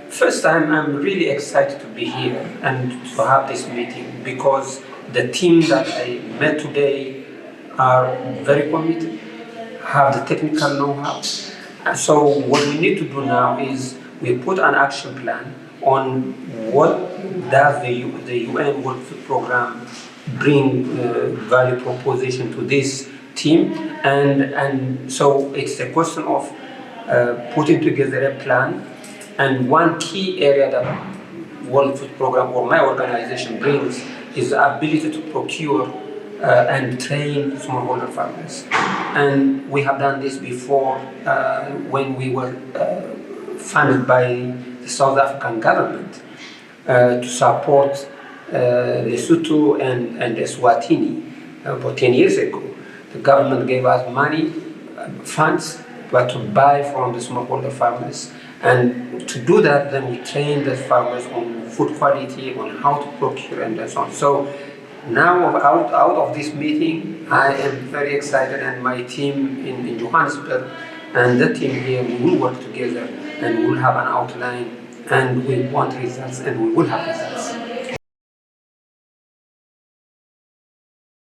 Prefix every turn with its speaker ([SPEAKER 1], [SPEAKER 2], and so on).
[SPEAKER 1] First, I'm really excited to be here and to have this meeting because the team that I met today are very committed, have the technical know-how. So what we need to do now is we put an action plan on what does the UN World Food Program bring value proposition to this team, and so it's a question of putting together a plan. And one key area that World Food Program or my organization brings is the ability to procure and train smallholder farmers. And we have done this before when we were funded by the South African government to support Lesotho and Eswatini about 10 years ago. The government gave us money, funds, but to buy from the smallholder farmers. And to do that, then we train the farmers on food quality, on how to procure, and so on. So now, out of this meeting, I am very excited, and my team in Johannesburg and the team here, we will work together and we will have an outline, and we want results, and we will have results.